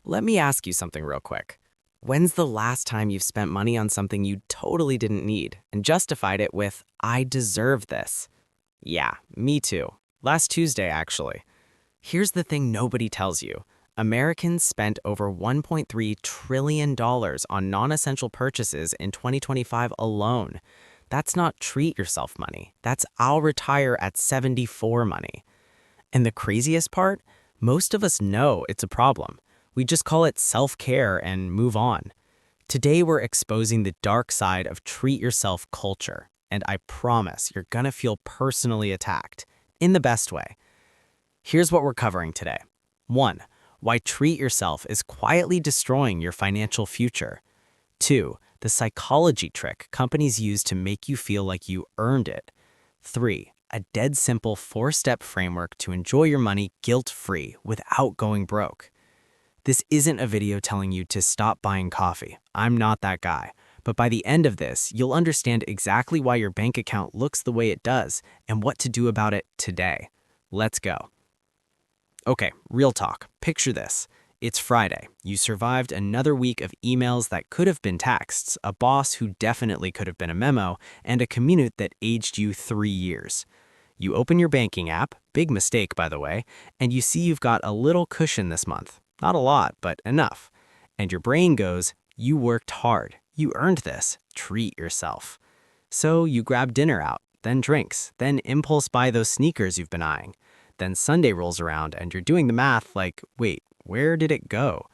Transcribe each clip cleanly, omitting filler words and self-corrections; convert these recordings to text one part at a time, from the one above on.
Let me ask you something real quick. When's the last time you've spent money on something you totally didn't need and justified it with, I deserve this? Yeah, me too. Last Tuesday, actually. Here's the thing nobody tells you. Americans spent over $1.3 trillion on non-essential purchases in 2025 alone. That's not treat yourself money. That's I'll retire at 74 money. And the craziest part? Most of us know it's a problem. We just call it self-care and move on. Today, we're exposing the dark side of treat yourself culture. And I promise you're gonna feel personally attacked, in the best way. Here's what we're covering today. 1. Why treat yourself is quietly destroying your financial future. 2. The psychology trick companies use to make you feel like you earned it. 3. A dead simple 4-step framework to enjoy your money guilt-free without going broke. This isn't a video telling you to stop buying coffee. I'm not that guy. But by the end of this, you'll understand exactly why your bank account looks the way it does and what to do about it today. Let's go. Okay, real talk. Picture this. It's Friday. You survived another week of emails that could have been texts, a boss who definitely could have been a memo, and a commute that aged you 3 years. You open your banking app, big mistake by the way, and you see you've got a little cushion this month. Not a lot, but enough. And your brain goes, you worked hard. You earned this. Treat yourself. So you grab dinner out, then drinks, then impulse buy those sneakers you've been eyeing. Then Sunday rolls around and you're doing the math like, wait, where did it go?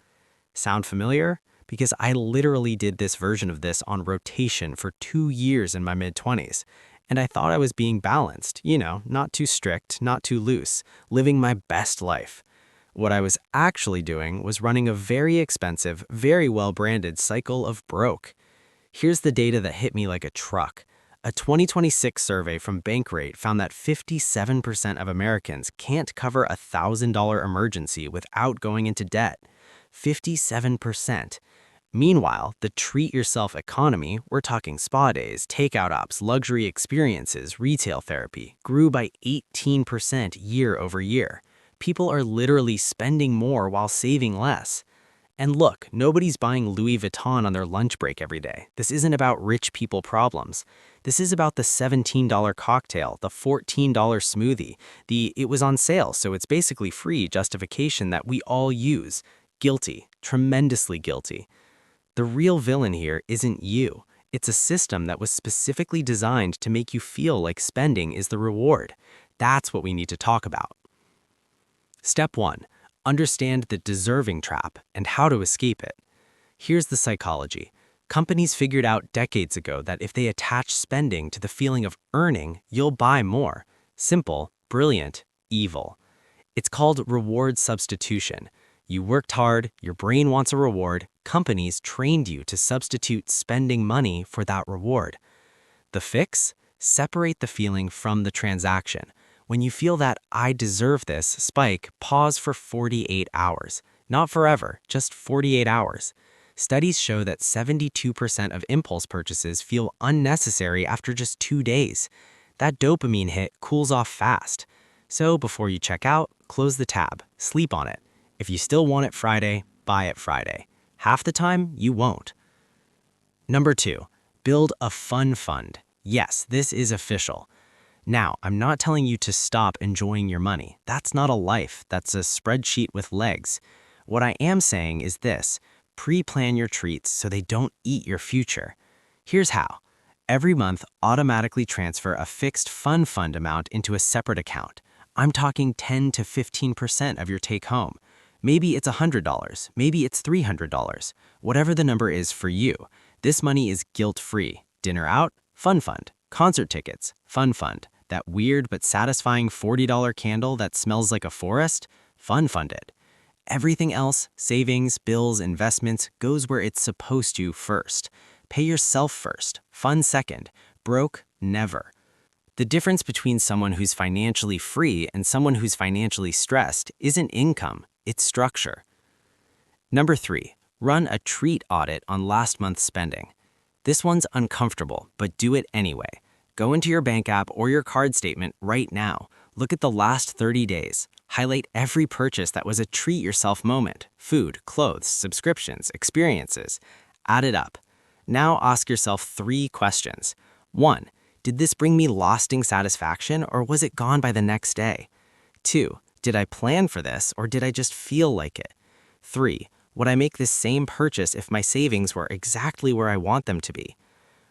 Sound familiar? Because I literally did this version of this on rotation for 2 years in my mid-20s. And I thought I was being balanced, not too strict, not too loose, living my best life. What I was actually doing was running a very expensive, very well-branded cycle of broke. Here's the data that hit me like a truck. A 2026 survey from Bankrate found that 57% of Americans can't cover a $1,000 emergency without going into debt. 57%. Meanwhile, the treat-yourself economy, we're talking spa days, takeout ops, luxury experiences, retail therapy, grew by 18% year over year. People are literally spending more while saving less. And look, nobody's buying Louis Vuitton on their lunch break every day. This isn't about rich people problems. This is about the $17 cocktail, the $14 smoothie, the it was on sale, so it's basically free justification that we all use. Guilty, tremendously guilty. The real villain here isn't you. It's a system that was specifically designed to make you feel like spending is the reward. That's what we need to talk about. Step 1. Understand the deserving trap and how to escape it. Here's the psychology. Companies figured out decades ago that if they attach spending to the feeling of earning, you'll buy more. Simple, brilliant, evil. It's called reward substitution. You worked hard, your brain wants a reward, companies trained you to substitute spending money for that reward. The fix? Separate the feeling from the transaction. When you feel that I deserve this spike, pause for 48 hours. Not forever, just 48 hours. Studies show that 72% of impulse purchases feel unnecessary after just 2 days. That dopamine hit cools off fast. So before you check out, close the tab, sleep on it. If you still want it Friday, buy it Friday. Half the time, you won't. Number 2, build a fun fund. Yes, this is official. Now, I'm not telling you to stop enjoying your money. That's not a life. That's a spreadsheet with legs. What I am saying is this: pre-plan your treats so they don't eat your future. Here's how. Every month, automatically transfer a fixed fun fund amount into a separate account. I'm talking 10 to 15% of your take-home. Maybe it's $100, maybe it's $300. Whatever the number is for you, this money is guilt-free. Dinner out? Fun fund. Concert tickets? Fun fund. That weird but satisfying $40 candle that smells like a forest? Fun fund it. Everything else, savings, bills, investments, goes where it's supposed to first. Pay yourself first, fun second, broke never. The difference between someone who's financially free and someone who's financially stressed isn't income, it's structure. Number 3, run a treat audit on last month's spending. This one's uncomfortable, but do it anyway. Go into your bank app or your card statement right now. Look at the last 30 days. Highlight every purchase that was a treat yourself moment: food, clothes, subscriptions, experiences. Add it up. Now ask yourself 3 questions. 1. Did this bring me lasting satisfaction, or was it gone by the next day? 2. Did I plan for this, or did I just feel like it? 3. Would I make this same purchase if my savings were exactly where I want them to be?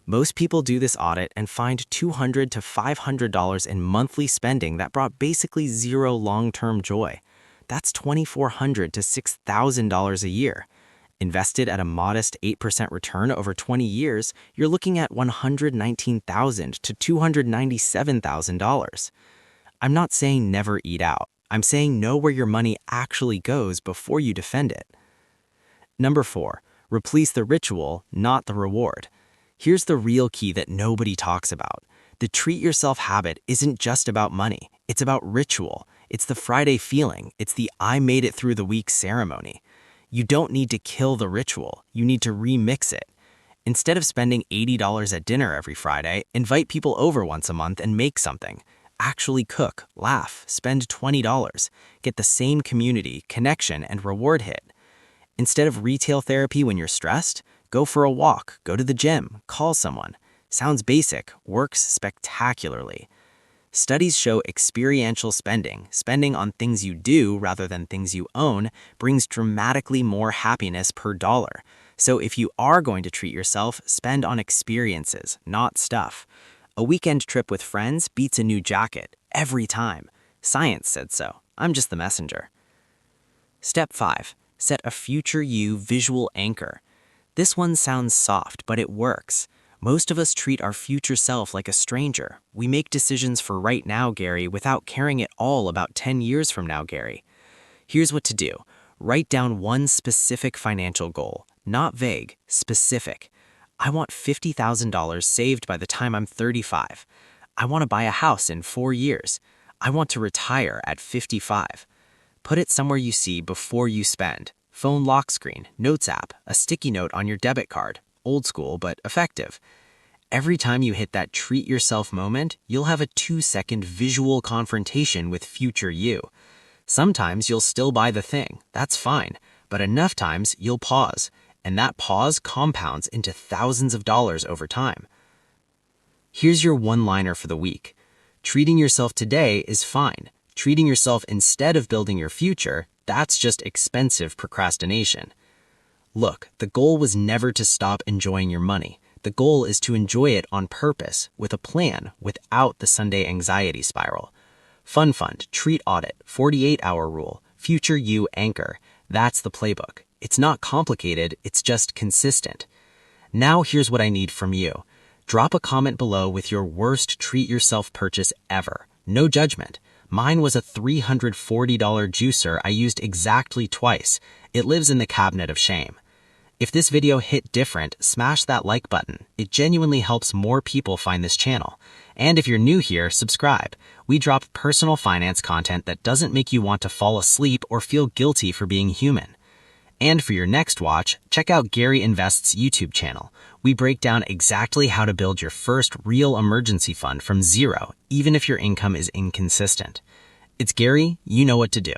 Most people do this audit and find $200 to $500 in monthly spending that brought basically zero long-term joy. That's $2,400 to $6,000 a year. Invested at a modest 8% return over 20 years, you're looking at $119,000 to $297,000. I'm not saying never eat out. I'm saying know where your money actually goes before you defend it. Number 4, replace the ritual, not the reward. Here's the real key that nobody talks about. The treat yourself habit isn't just about money. It's about ritual. It's the Friday feeling. It's the I made it through the week ceremony. You don't need to kill the ritual. You need to remix it. Instead of spending $80 at dinner every Friday, invite people over once a month and make something. Actually cook, laugh, spend $20. Get the same community, connection, and reward hit. Instead of retail therapy when you're stressed, go for a walk, go to the gym, call someone. Sounds basic, works spectacularly. Studies show experiential spending, spending on things you do rather than things you own, brings dramatically more happiness per dollar. So if you are going to treat yourself, spend on experiences, not stuff. A weekend trip with friends beats a new jacket, every time. Science said so. I'm just the messenger. Step 5. Set a future you visual anchor. This one sounds soft, but it works. Most of us treat our future self like a stranger. We make decisions for right now, Gary, without caring at all about 10 years from now, Gary. Here's what to do. Write down one specific financial goal, not vague, specific. I want $50,000 saved by the time I'm 35. I want to buy a house in 4 years. I want to retire at 55. Put it somewhere you see before you spend. Phone lock screen, notes app, a sticky note on your debit card. Old school, but effective. Every time you hit that treat yourself moment, you'll have a 2-second visual confrontation with future you. Sometimes you'll still buy the thing, that's fine, but enough times you'll pause, and that pause compounds into thousands of dollars over time. Here's your one-liner for the week. Treating yourself today is fine. Treating yourself instead of building your future, that's just expensive procrastination. Look, the goal was never to stop enjoying your money. The goal is to enjoy it on purpose, with a plan, without the Sunday anxiety spiral. Fun fund, treat audit, 48-hour rule, future you anchor. That's the playbook. It's not complicated, it's just consistent. Now here's what I need from you. Drop a comment below with your worst treat yourself purchase ever. No judgment. Mine was a $340 juicer I used exactly twice. It lives in the cabinet of shame. If this video hit different, smash that like button. It genuinely helps more people find this channel. And if you're new here, subscribe. We drop personal finance content that doesn't make you want to fall asleep or feel guilty for being human. And for your next watch, check out Gary Invest's YouTube channel. We break down exactly how to build your first real emergency fund from zero, even if your income is inconsistent. It's Gary, you know what to do.